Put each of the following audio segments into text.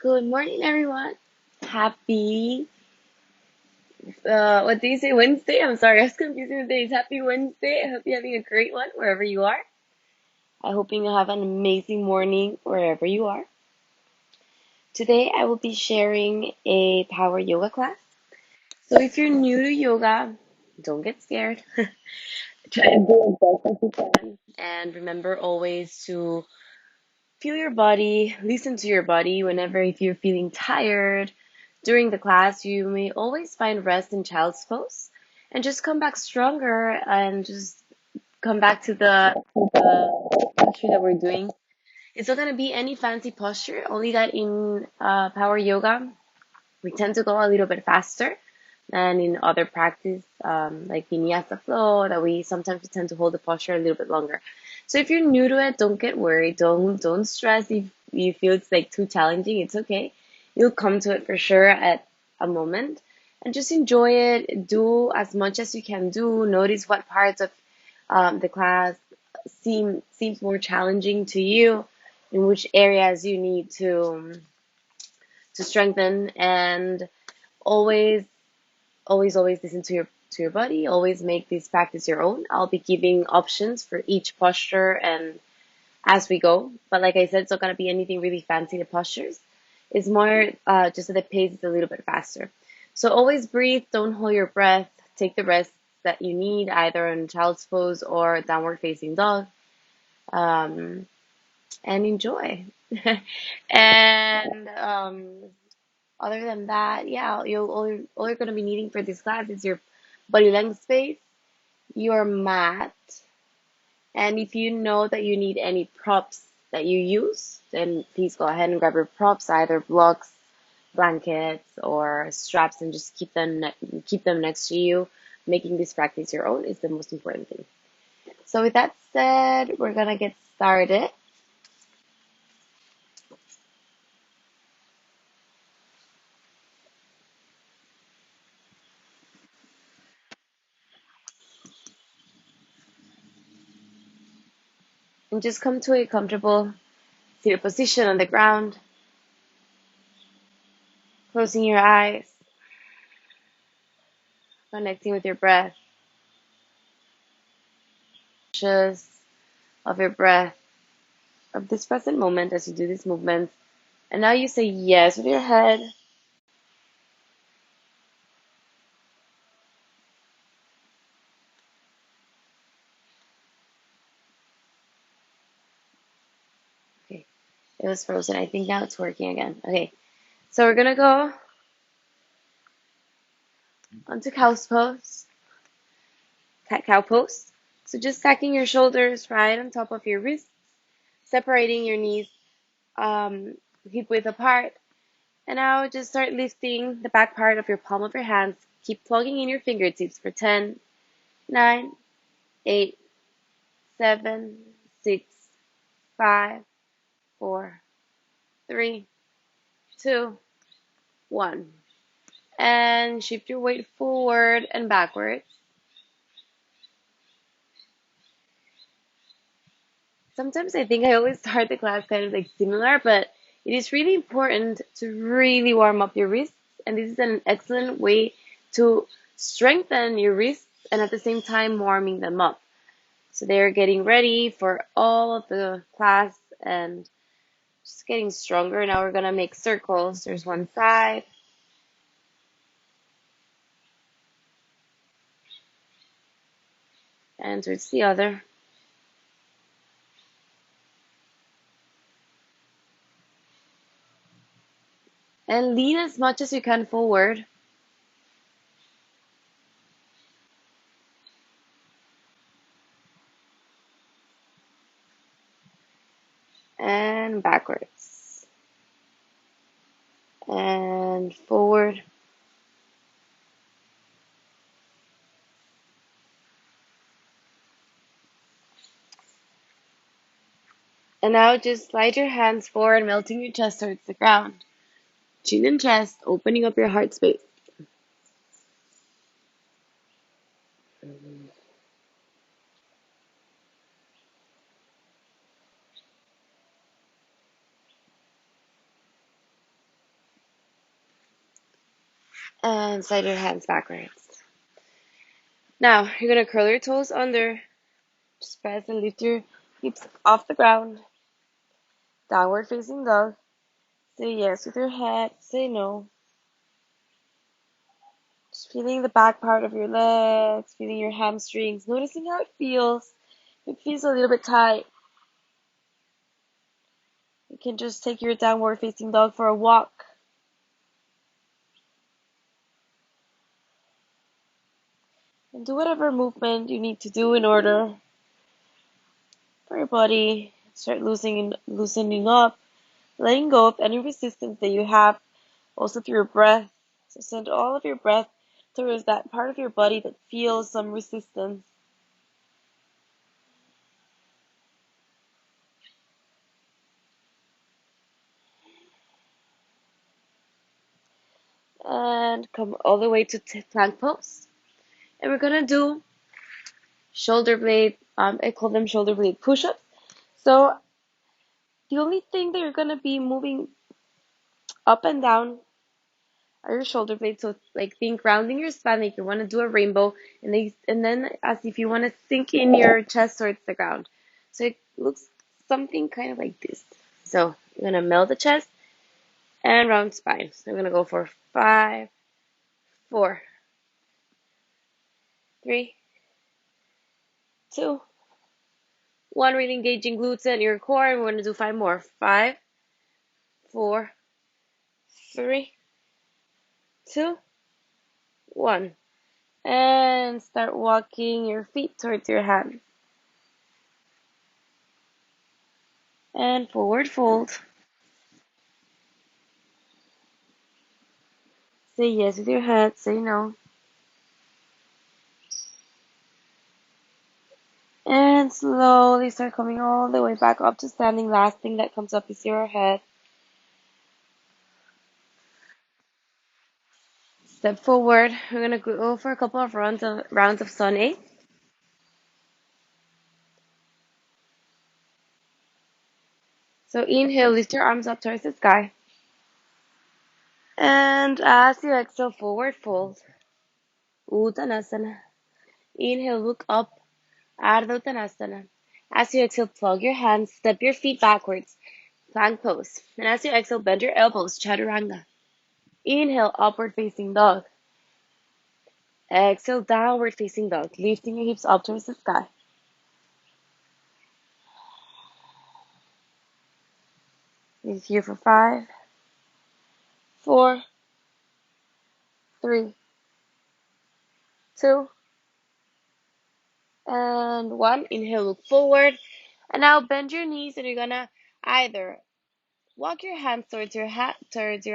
Good morning, everyone. Happy, what do you say, Wednesday? I'm sorry, I was confusing the days. Happy Wednesday. I hope you're having a great one wherever you are. I'm hoping you'll have an amazing morning wherever you are. Today, I will be sharing a power yoga class. So if you're new to yoga, don't get scared. Try to do as best as you can. And remember always to feel your body, listen to your body whenever if you're feeling tired during the class, you may always find rest in child's pose and just come back stronger and just come back to the posture that we're doing. It's not going to be any fancy posture, only that in power yoga, we tend to go a little bit faster than in other practice, like vinyasa flow, that we sometimes tend to hold the posture a little bit longer. So if you're new to it, don't get worried. Don't stress if you feel it's like too challenging. It's okay. You'll come to it for sure at a moment, and just enjoy it. Do as much as you can do. Notice what parts of the class seems more challenging to you, in which areas you need to strengthen, and always always listen to your body. Always make this practice your own. I'll be giving options for each posture and as we go. But like I said, it's not gonna be anything really fancy. The postures. It's more just that the pace is a little bit faster. So always breathe. Don't hold your breath. Take the rest that you need, either in child's pose or downward facing dog, um, and enjoy. and Other than that, yeah, all you're gonna be needing for this class is your body length space, your mat, and if you know that you need any props that you use, then please go ahead and grab your props, either blocks, blankets, or straps, and just keep them next to you. Making this practice your own is the most important thing. So with that said, we're gonna get started. And just come to a comfortable seated position on the ground, closing your eyes, connecting with your breath, just of your breath, of this present moment as you do these movements. And now you say yes with your head. Okay, it was frozen. I think now it's working again. Okay, so we're gonna go onto cow's pose, cat cow pose. So just stacking your shoulders right on top of your wrists, separating your knees hip width apart. And now just start lifting the back part of your palm of your hands. Keep plugging in your fingertips for 10, 9, 8, 7, 6, 5, 4, 3, 2, 1. And shift your weight forward and backwards. Sometimes I think I always start the class kind of like similar, but it is really important to really warm up your wrists. And this is an excellent way to strengthen your wrists and at the same time warming them up. So they're getting ready for all of the class and just getting stronger. Now we're going to make circles. There's one side and towards the other. And lean as much as you can forward. And backwards. And forward. And now just slide your hands forward, melting your chest towards the ground. Chin and chest, opening up your heart space. And slide your hands backwards. Now, you're going to curl your toes under. Just press and lift your hips off the ground. Downward facing dog. Say yes with your head. Say no. Just feeling the back part of your legs, feeling your hamstrings, noticing how it feels. If it feels a little bit tight, you can just take your downward facing dog for a walk. And do whatever movement you need to do in order for your body. Start loosening up, letting go of any resistance that you have, also through your breath. So send all of your breath towards that part of your body that feels some resistance. And come all the way to plank pose. And we're gonna do shoulder blade, I call them shoulder blade push-ups. So the only thing that you're gonna be moving up and down are your shoulder blades. So like think rounding your spine, like you want to do a rainbow, and then as if you want to sink in your chest towards the ground. So it looks something kind of like this. So you're gonna melt the chest and round spine. So I'm gonna go for 5, 4, 3, 2, 1. Really engaging glutes and your core. And we're gonna do 5 more. 5, 4, 3, 2, 1. And start walking your feet towards your hands. And forward fold. Say yes with your head, say no. And slowly start coming all the way back up to standing. Last thing that comes up is your head. Step forward. We're going to go for a couple of rounds of sun A. So inhale, lift your arms up towards the sky. And as you exhale, forward fold. Uttanasana. Inhale, look up. Ardha Uttanasana. As you exhale, plug your hands, step your feet backwards. Plank pose. And as you exhale, bend your elbows, Chaturanga. Inhale, upward facing dog. Exhale, downward facing dog, lifting your hips up towards the sky. Leave here for 5, 4, 3, 2, and 1. Inhale, look forward. And now bend your knees, and you're gonna either walk your hands towards your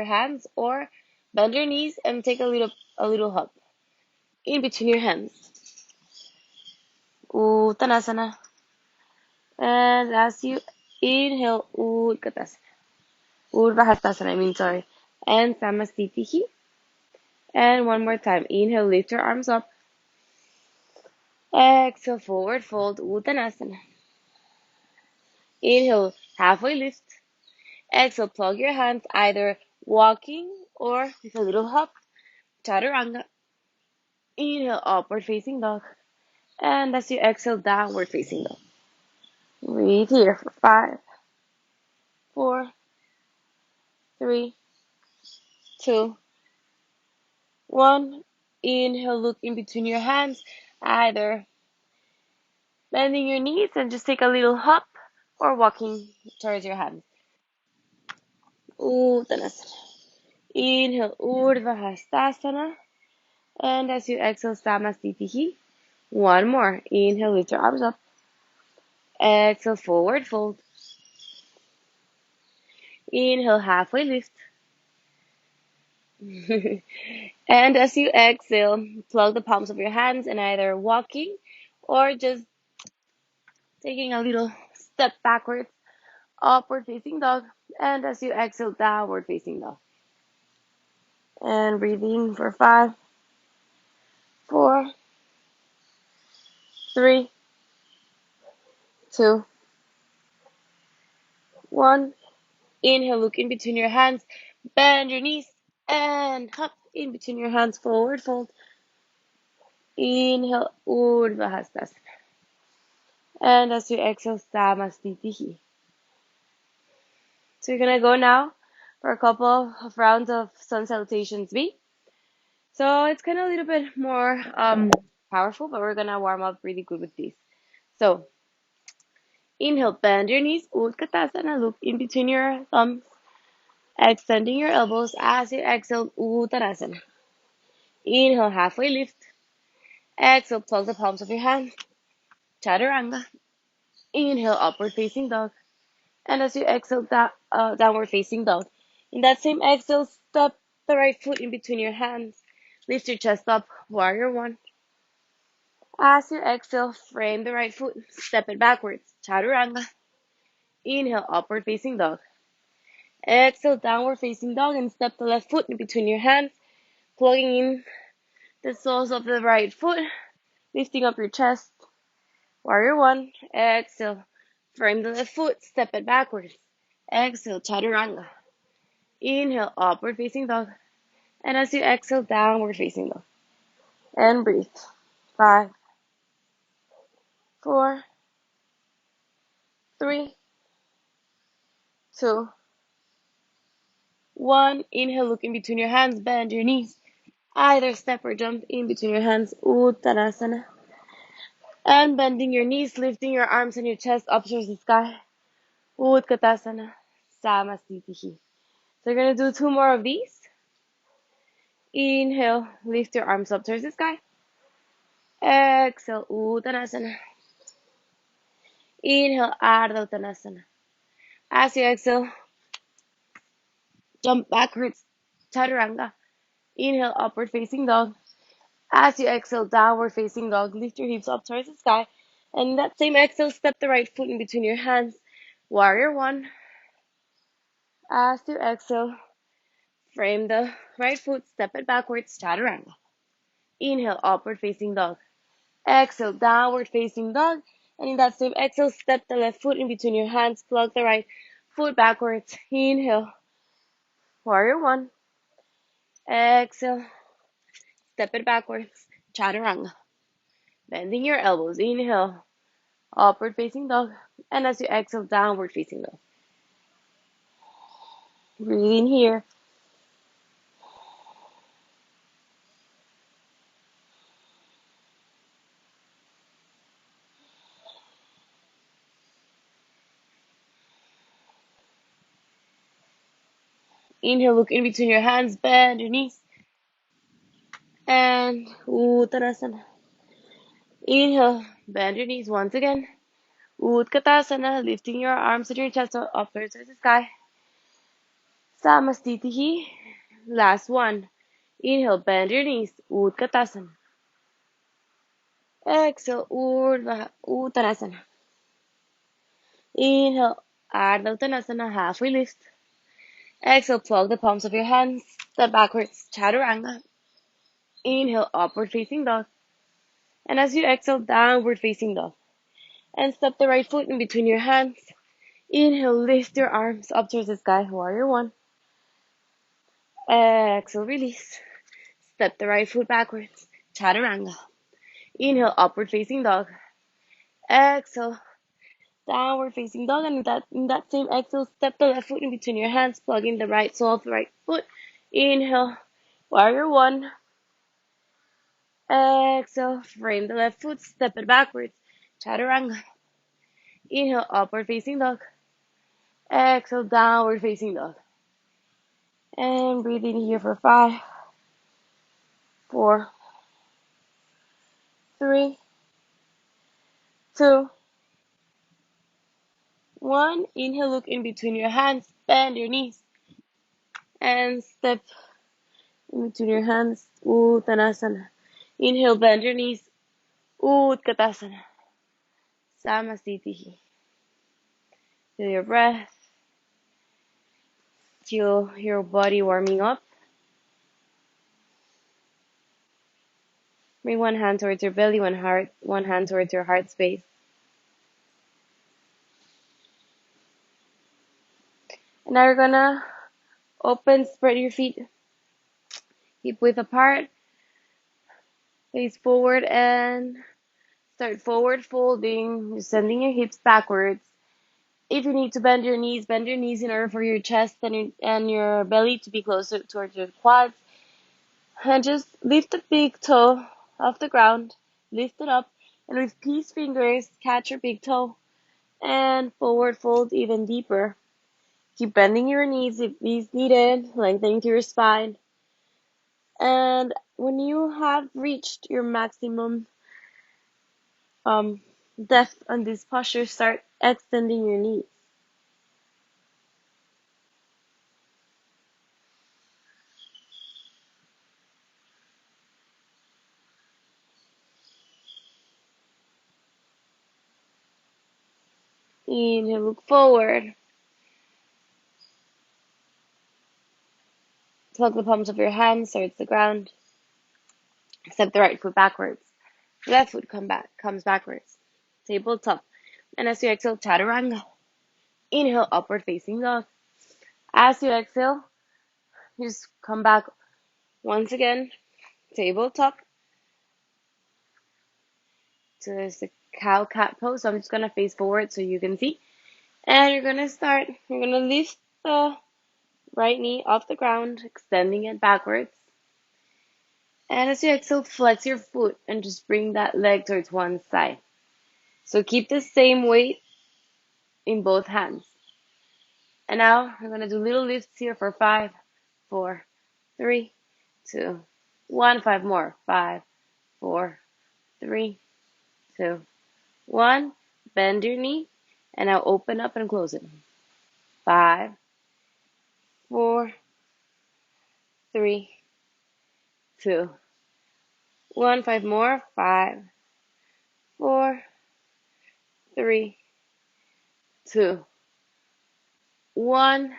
hands, or bend your knees and take a little hop in between your hands. Uttanasana. And as you inhale, Utkatasana. Urvahastasana, sorry. And Samastitihi. And one more time. Inhale, lift your arms up. Exhale, forward fold, Uttanasana. Inhale, halfway lift. Exhale, plug your hands, either walking or with a little hop, Chaturanga. Inhale, upward facing dog. And as you exhale, downward facing dog. Breathe here for 5, 4, 3, 2, 1. Inhale, look in between your hands, either bending your knees and just take a little hop, or walking towards your hands. Uttanasana. Inhale, Urdhva And as you exhale, Samastitihi. One more. Inhale, lift your arms up. Exhale, forward fold. Inhale, halfway lift. And as you exhale, plug the palms of your hands and either walking or just taking a little step backwards, upward facing dog. And as you exhale, downward facing dog. And breathing for 5, 4, 3, 2, 1. Inhale, look in between your hands, bend your knees, and hop. in between your hands, forward fold. Inhale, Urdhva Hastasana. And as you exhale, Samasthiti. So you're gonna go now for a couple of rounds of Sun Salutations B. So it's kind of a little bit more powerful, but we're gonna warm up really good with these. So inhale, bend your knees, Utkatasana, look in between your thumbs, extending your elbows as you exhale, Uttanasana. Inhale, halfway lift. Exhale, plug the palms of your hands, Chaturanga. Inhale, upward facing dog. And as you exhale, downward facing dog. In that same exhale, step the right foot in between your hands. Lift your chest up, warrior one. As you exhale, frame the right foot, step it backwards, chaturanga. Inhale, upward facing dog. Exhale, downward facing dog, and step the left foot in between your hands, plugging in the soles of the right foot, lifting up your chest, warrior one. Exhale, frame the left foot, step it backwards. Exhale, chaturanga. Inhale, upward facing dog. And as you exhale, downward facing dog. And breathe. 5, 4, 3, 2, 1. Inhale, look in between your hands, bend your knees. Either step or jump in between your hands, Uttanasana. And bending your knees, lifting your arms and your chest up towards the sky, Utkatasana, Samasthiti. So you're going to do 2 more of these. Inhale, lift your arms up towards the sky. Exhale, Uttanasana. Inhale, Ardha Uttanasana. As you exhale, jump backwards, Chaturanga. Inhale, upward facing dog. As you exhale, downward facing dog. Lift your hips up towards the sky. And in that same exhale, step the right foot in between your hands. Warrior one. As you exhale, frame the right foot, step it backwards, chaturanga. Inhale, upward facing dog. Exhale, downward facing dog. And in that same exhale, step the left foot in between your hands, plug the right foot backwards. Inhale, warrior one. Exhale, step it backwards, chaturanga. Bending your elbows. Inhale, upward facing dog. And as you exhale, downward facing dog. Breathe in here. Inhale, look in between your hands, bend your knees. And Uttanasana. Inhale, bend your knees once again. Utkatasana, lifting your arms and your chest up towards the sky. Samastitihi. Last one. Inhale, bend your knees. Utkatasana. Exhale, Uttanasana. Inhale, Ardha Uttanasana, halfway lift. Exhale, plug the palms of your hands. Step backwards, Chaturanga. Inhale, upward facing dog. And as you exhale, downward facing dog. And step the right foot in between your hands. Inhale, lift your arms up towards the sky, warrior one. Exhale, release. Step the right foot backwards, chaturanga. Inhale, upward facing dog. Exhale, downward facing dog. And in that same exhale, step the left foot in between your hands, plug in the right sole of the right foot. Inhale, warrior one. Exhale, frame the left foot, step it backwards, chaturanga. Inhale, upward facing dog. Exhale, downward facing dog. And breathe in here for 5, 4, 3, 2, 1. Inhale, look in between your hands, bend your knees, and step in between your hands, Uttanasana. Inhale, bend your knees, Utkatasana. Samasthiti. Feel your breath, feel your body warming up. Bring one hand towards your belly, one hand towards your heart space. And now you're gonna spread your feet. Keep width apart. Face forward and start forward folding. You're sending your hips backwards. If you need to bend your knees in order for your chest and your belly to be closer towards your quads. And just lift the big toe off the ground. Lift it up. And with peace fingers, catch your big toe. And forward fold even deeper. Keep bending your knees if these needed, lengthening through your spine. And when you have reached your maximum depth on this posture, start extending your knees. Inhale, look forward. Plug the palms of your hands towards the ground. Step the right foot backwards. Left foot comes backwards. Tabletop. And as you exhale, chaturanga. Inhale, upward facing dog. As you exhale, you just come back once again, tabletop to the cow cat pose. So I'm just gonna face forward so you can see. And you're gonna lift the right knee off the ground, extending it backwards. And as you exhale, flex your foot and just bring that leg towards one side. So keep the same weight in both hands. And now we're going to do little lifts here for 5, 4, 3, 2, 1. 5 more. 5, 4, 3, 2, 1. Bend your knee. And now open up and close it. 5, 4, 3, 2, 1. 5 more. 5, 4, 3, 2, 1.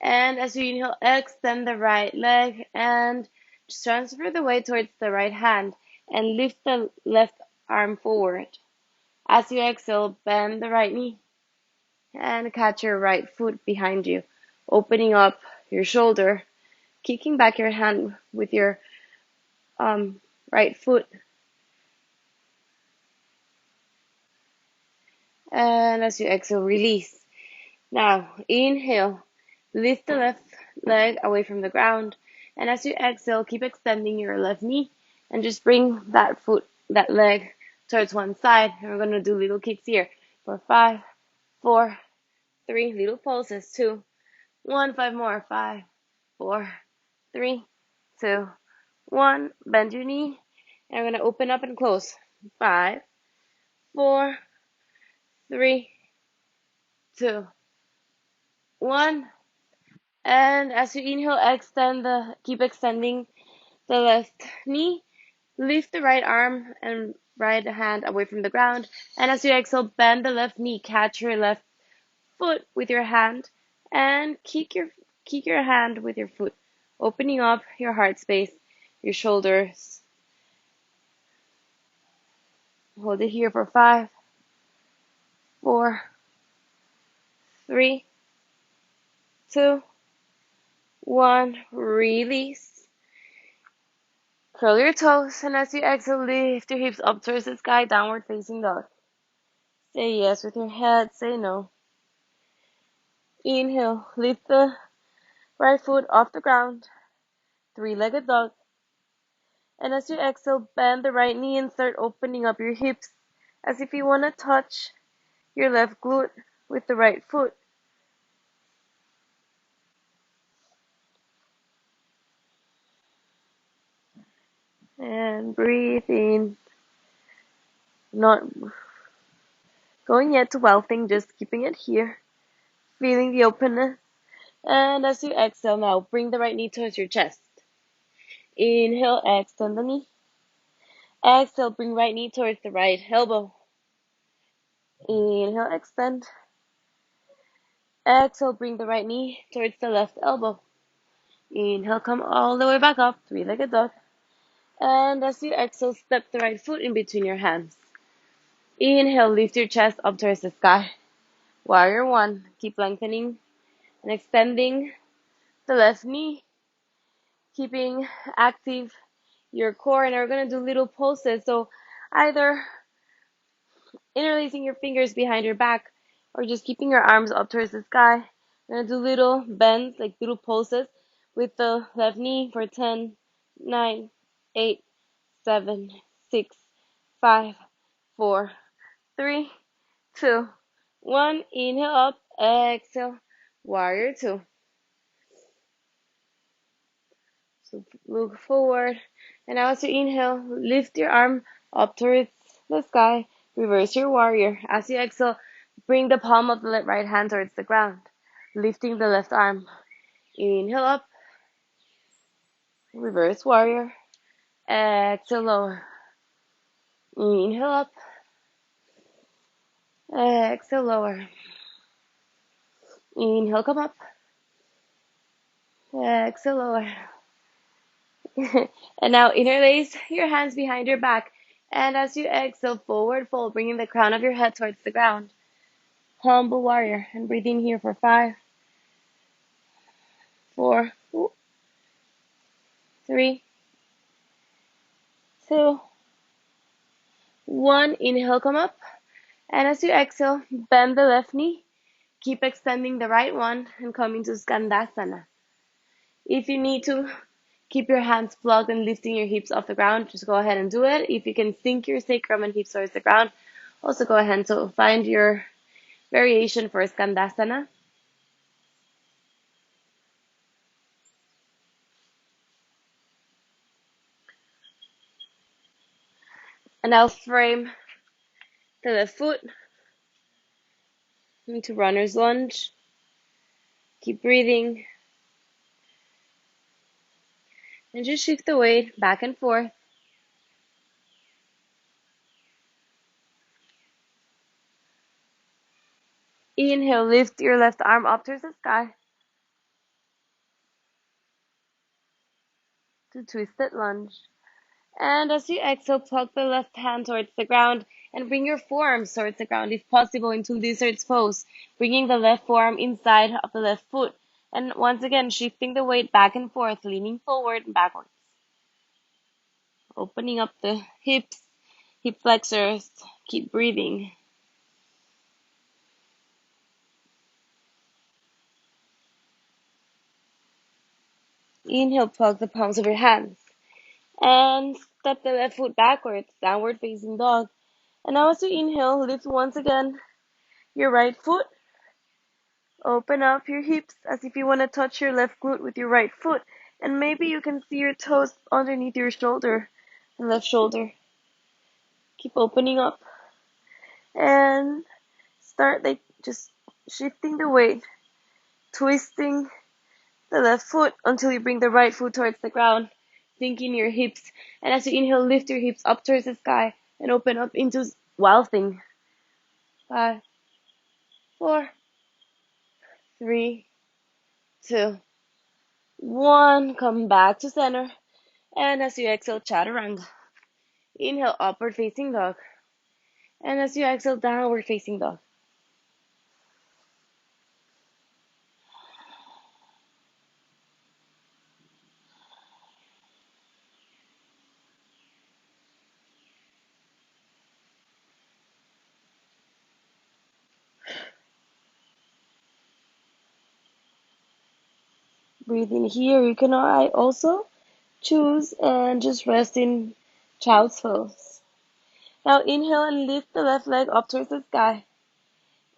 And as you inhale, extend the right leg and just transfer the weight towards the right hand and lift the left arm forward. As you exhale, bend the right knee and catch your right foot behind you, opening up your shoulder, kicking back your hand with your right foot. And as you exhale, release. Now, inhale, lift the left leg away from the ground. And as you exhale, keep extending your left knee and just bring that leg towards one side. And we're going to do little kicks here for 5, 4, 3, little pulses, 2, 1, 5 more, 5, 4, 3, 2, 1. Bend your knee. And we're going to open up and close. 5, 4, 3, 2, 1. And as you inhale, keep extending the left knee. Lift the right arm and right hand away from the ground. And as you exhale, bend the left knee. Catch your left foot with your hand and kick your hand with your foot, opening up your heart space, your shoulders. Hold it here for 5, 4, 3, 2, 1. Release. Curl your toes, and as you exhale, lift your hips up towards the sky, downward facing dog. Say yes with your head, say no. Inhale, lift the right foot off the ground, three-legged dog. And as you exhale, bend the right knee and start opening up your hips as if you want to touch your left glute with the right foot. And breathe in. Not going yet to wild thing, just keeping it here. Feeling the openness. And as you exhale now, bring the right knee towards your chest. Inhale, extend the knee. Exhale, bring right knee towards the right elbow. Inhale, extend. Exhale, bring the right knee towards the left elbow. Inhale, come all the way back up, three-legged dog. And as you exhale, step the right foot in between your hands. Inhale, lift your chest up towards the sky. Warrior 1. Keep lengthening and extending the left knee. keeping active your core. And we're going to do little pulses. So either interlacing your fingers behind your back or just keeping your arms up towards the sky. We're going to do little bends, like little pulses with the left knee for 10, 9, 8, 7, 6, 5, 4, 3, 2, 1. Inhale up, exhale, warrior two. So look forward. And now as you inhale, lift your arm up towards the sky. Reverse your warrior. As you exhale, bring the palm of the right hand towards the ground, lifting the left arm. Inhale up, reverse warrior. Exhale lower. Inhale up, exhale lower. Inhale, come up. Exhale lower. And now interlace your hands behind your back. And as you exhale, forward fold, bringing the crown of your head towards the ground. Humble warrior. And breathe in here for 5, 4, 3, 2, 1. Inhale, come up. And as you exhale, bend the left knee. Keep extending the right one and come into Skandasana. If you need to keep your hands plugged and lifting your hips off the ground, just go ahead and do it. If you can sink your sacrum and hips towards the ground, also go ahead. So find your variation for Skandasana. And now frame the left foot into runner's lunge. Keep breathing. And just shift the weight back and forth. Inhale, lift your left arm up towards the sky to twisted lunge. And as you exhale, plug the left hand towards the ground and bring your forearms towards the ground, if possible, into lizard's pose, bringing the left forearm inside of the left foot. And once again, shifting the weight back and forth, leaning forward and backwards. Opening up the hips, hip flexors. Keep breathing. Inhale, plug the palms of your hands. And step the left foot backwards, downward facing dog. And now as you inhale, lift once again your right foot. Open up your hips as if you want to touch your left glute with your right foot. And maybe you can see your toes underneath your shoulder, the left shoulder. Keep opening up. And start like just shifting the weight, twisting the left foot until you bring the right foot towards the ground, sinking your hips. And as you inhale, lift your hips up towards the sky and open up into wild thing. 5, 4, 3, 2, 1. Come back to center. And as you exhale, chaturanga. Inhale, upward facing dog. And as you exhale, downward facing dog. Breathe in here. You can also choose and just rest in child's pose. Now inhale and lift the left leg up towards the sky.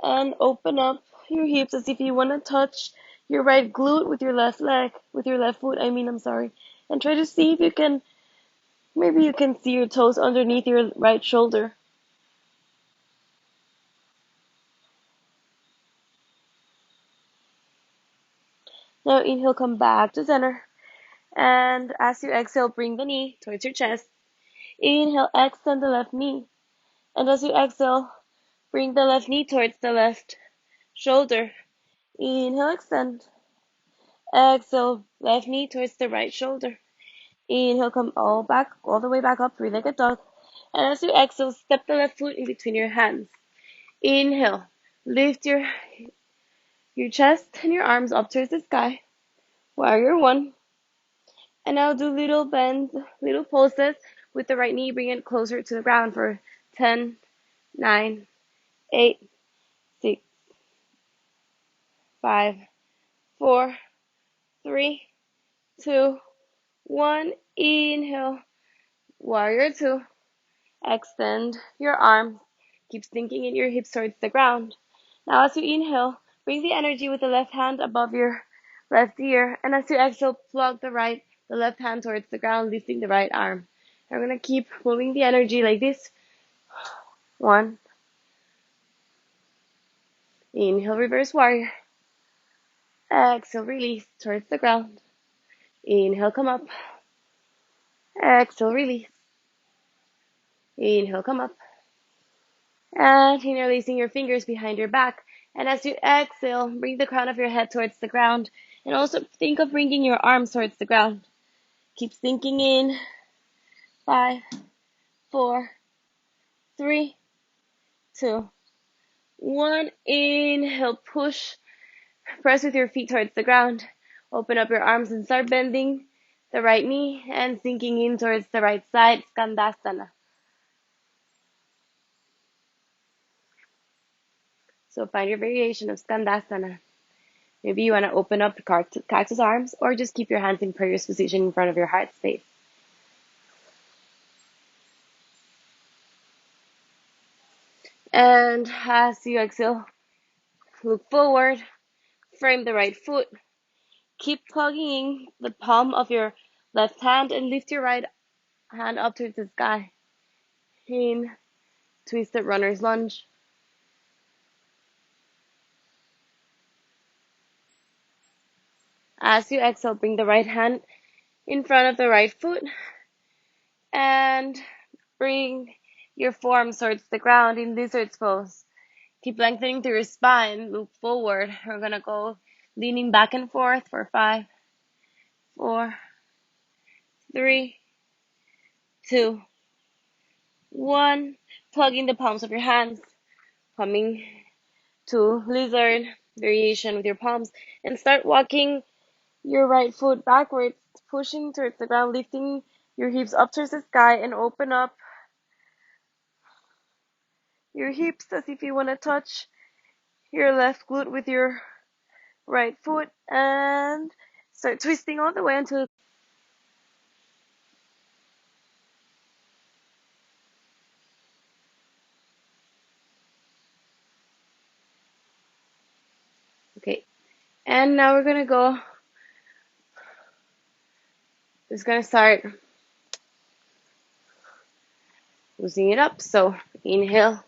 And open up your hips as if you want to touch your right glute with your left leg, with your left foot, And try to see if you can, maybe you can see your toes underneath your right shoulder. Now inhale, come back to center. And as you exhale, bring the knee towards your chest. Inhale, extend the left knee. And as you exhale, bring the left knee towards the left shoulder. Inhale, extend. Exhale, left knee towards the right shoulder. Inhale, come all the way back up, three-legged dog. And as you exhale, step the left foot in between your hands. Inhale, lift your chest and your arms up towards the sky. Warrior one. And now do little bends, little pulses with the right knee. Bring it closer to the ground for 10, 9, 8, 6, 5, 4, 3, 2, 1. Inhale, warrior two. Extend your arms. Keep sinking in your hips towards the ground. Now as you inhale, bring the energy with the left hand above your left ear. And as you exhale, plug the left hand towards the ground, lifting the right arm. And we're going to keep moving the energy like this. 1. Inhale, reverse warrior. Exhale, release towards the ground. Inhale, come up. Exhale, release. Inhale, come up. And interlacing your fingers behind your back. And as you exhale, bring the crown of your head towards the ground. And also think of bringing your arms towards the ground. Keep sinking in. 5, 4, 3, 2, 1. Inhale, push. Press with your feet towards the ground. Open up your arms and start bending the right knee and sinking in towards the right side. Skandasana. So find your variation of Skandasana. Maybe you want to open up the cactus arms or just keep your hands in prayer position in front of your heart space. And as you exhale, look forward, frame the right foot. Keep plugging the palm of your left hand and lift your right hand up towards the sky. In twisted runner's lunge. As you exhale, bring the right hand in front of the right foot and bring your forearms towards the ground in lizard's pose. Keep lengthening through your spine. Look forward. We're going to go leaning back and forth for 5, 4, 3, 2, 1. Plugging the palms of your hands. Coming to lizard variation with your palms. And start walking your right foot backwards, pushing towards the ground, lifting your hips up towards the sky, and open up your hips as if you want to touch your left glute with your right foot, and start twisting all the way until okay. And now we're gonna start loosening it up. So inhale,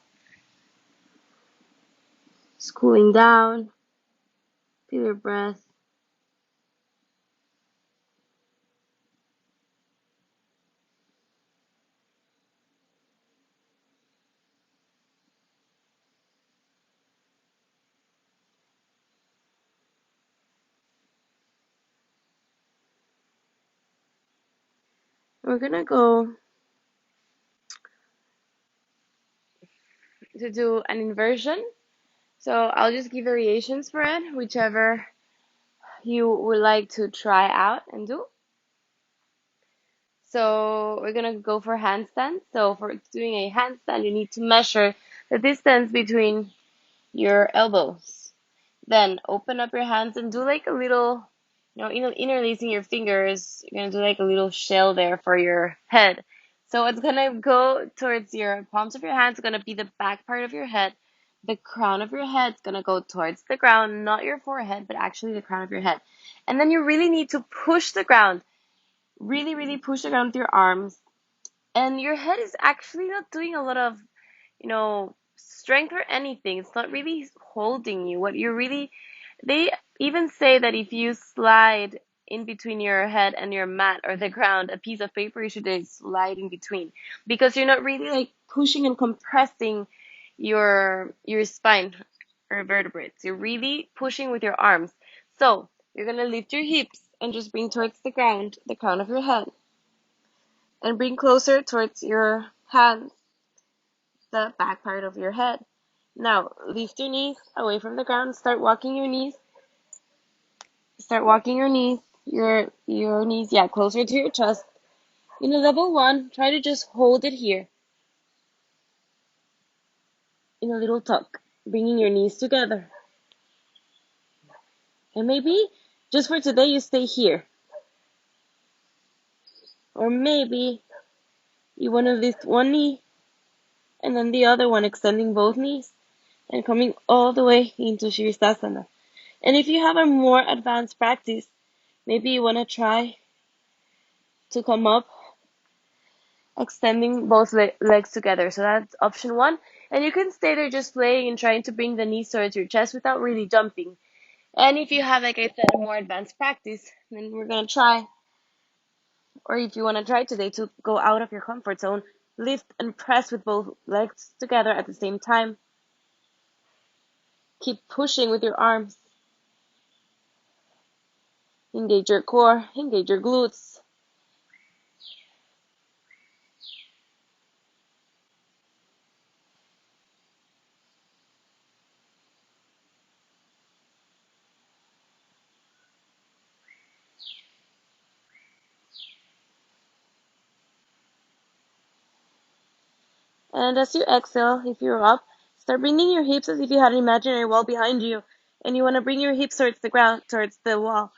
just cooling down, feel your breath. We're gonna go to do an inversion. So I'll just give variations for it, whichever you would like to try out and do. So we're gonna go for handstand. So for doing a handstand, you need to measure the distance between your elbows. Then open up your hands and do like a little, interlacing your fingers. You're gonna do like a little shell there for your head. So it's gonna go towards your palms of your hands. It's gonna be the back part of your head. The crown of your head is gonna go towards the ground, not your forehead, but actually the crown of your head. And then you really need to push the ground. Really, really push the ground with your arms. And your head is actually not doing a lot of strength or anything. It's not really holding you. They even say that if you slide in between your head and your mat or the ground, a piece of paper, you should just slide in between because you're not really like pushing and compressing your spine or vertebrates. You're really pushing with your arms. So you're gonna lift your hips and just bring towards the ground, the crown of your head, and bring closer towards your hands, the back part of your head. Now, lift your knees away from the ground. Start walking your knees. Start walking your knees your knees, yeah, closer to your chest. In a level one, try to just hold it here in a little tuck, bringing your knees together. And maybe just for today you stay here. Or maybe you want to lift one knee and then the other one, extending both knees and coming all the way into Skandasana. And if you have a more advanced practice, maybe you want to try to come up extending both legs together. So that's option one. And you can stay there just playing and trying to bring the knees towards your chest without really jumping. And if you have, like I said, a more advanced practice, then we're going to try, or if you want to try today to go out of your comfort zone, lift and press with both legs together at the same time. Keep pushing with your arms. Engage your core, engage your glutes. And as you exhale, if you're up, start bringing your hips as if you had an imaginary wall behind you. And you want to bring your hips towards the ground, towards the wall.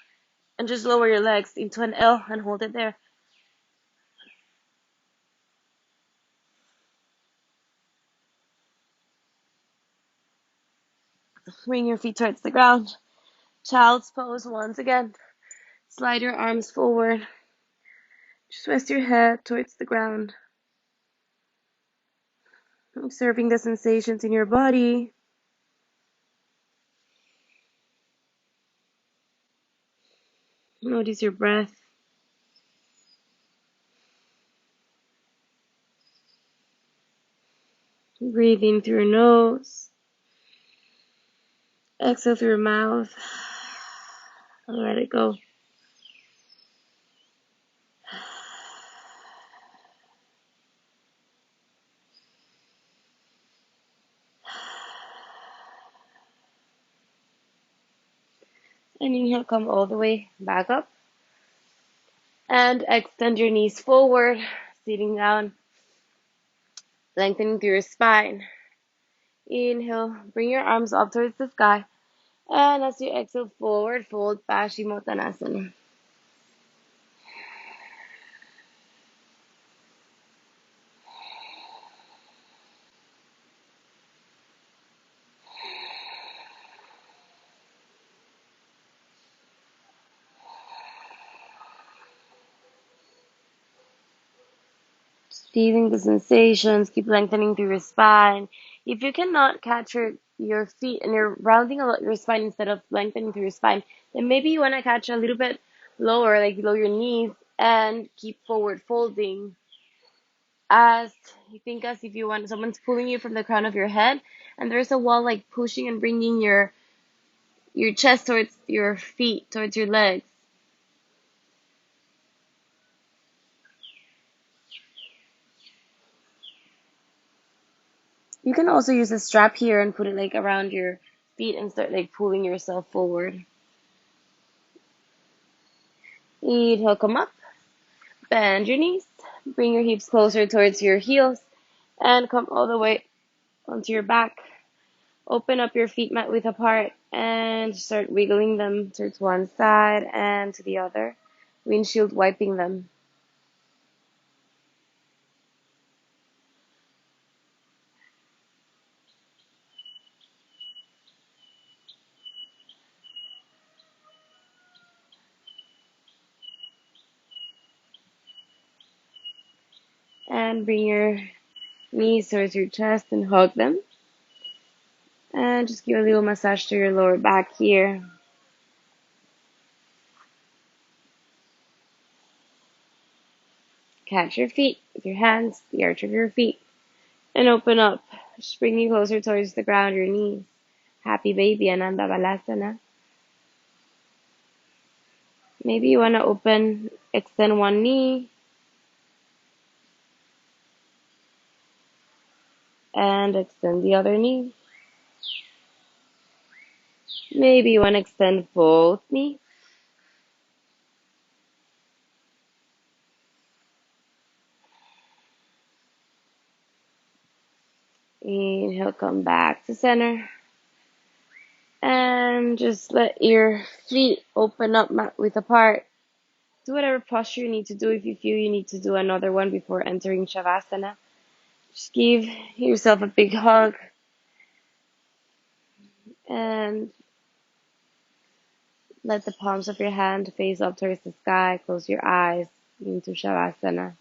And just lower your legs into an L and hold it there. Bring your feet towards the ground. Child's pose once again. Slide your arms forward. Just rest your head towards the ground. Observing the sensations in your body. Notice your breath. Breathe in through your nose. Exhale through your mouth. And let it go. And inhale, come all the way back up. And extend your knees forward, sitting down. Lengthening through your spine. Inhale, bring your arms up towards the sky. And as you exhale forward, fold Paschimottanasana. Feeling the sensations, keep lengthening through your spine. If you cannot catch your feet and you're rounding a lot your spine instead of lengthening through your spine, then maybe you want to catch a little bit lower, like below your knees, and keep forward folding. As you think as if you want someone's pulling you from the crown of your head, and there's a wall like pushing and bringing your chest towards your feet, towards your legs. You can also use a strap here and put it like around your feet and start like pulling yourself forward. Inhale, come up, bend your knees, bring your hips closer towards your heels, and come all the way onto your back. Open up your feet mat width apart and start wiggling them towards one side and to the other, windshield wiping them. And bring your knees towards your chest and hug them. And just give a little massage to your lower back here. Catch your feet with your hands, the arch of your feet, and open up. Just bring you closer towards the ground, your knees. Happy baby, Ananda Balasana. Maybe you want to extend one knee, and extend the other knee. Maybe you want to extend both knees. Inhale, come back to center. And just let your feet open up width apart. Do whatever posture you need to do. If you feel you need to do another one before entering Shavasana, just give yourself a big hug and let the palms of your hand face up towards the sky. Close your eyes into Shavasana.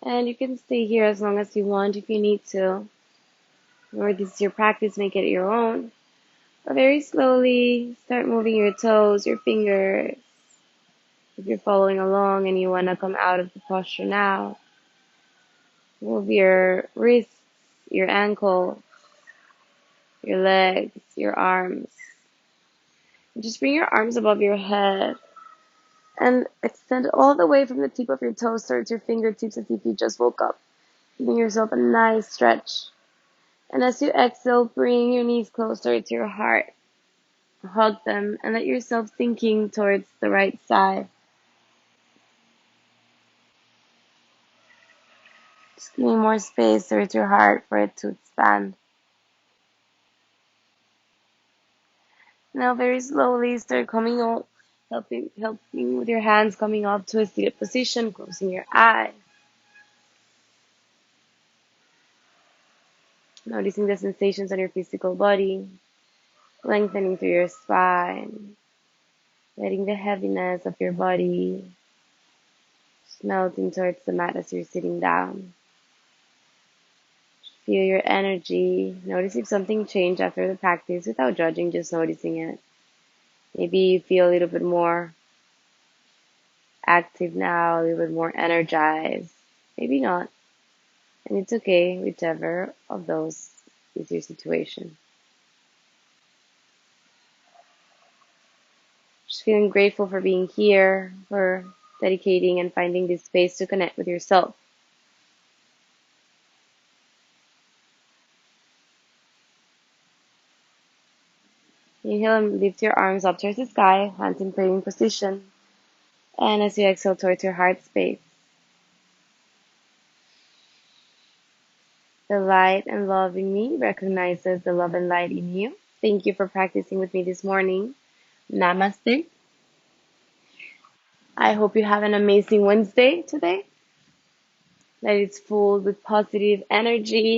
And you can stay here as long as you want if you need to. Or this is your practice, make it your own. But very slowly, start moving your toes, your fingers. If you're following along and you want to come out of the posture now, move your wrists, your ankle, your legs, your arms. Just bring your arms above your head and extend all the way from the tip of your toes towards your fingertips as if you just woke up. Giving yourself a nice stretch. And as you exhale, bring your knees closer to your heart. Hug them and let yourself sinking towards the right side. Just giving more space towards your heart for it to expand. Now very slowly start coming up, helping with your hands coming up to a seated position, closing your eyes. Noticing the sensations on your physical body, lengthening through your spine, letting the heaviness of your body just melting towards the mat as you're sitting down. Feel your energy. Notice if something changed after the practice without judging, just noticing it. Maybe you feel a little bit more active now, a little bit more energized. Maybe not. And it's okay, whichever of those is your situation. Just feeling grateful for being here, for dedicating and finding this space to connect with yourself. Inhale and lift your arms up towards the sky, hands in praying position. And as you exhale towards your heart space, the light and love in me recognizes the love and light in you. Thank you for practicing with me this morning. Namaste. I hope you have an amazing Wednesday today, that it's full with positive energy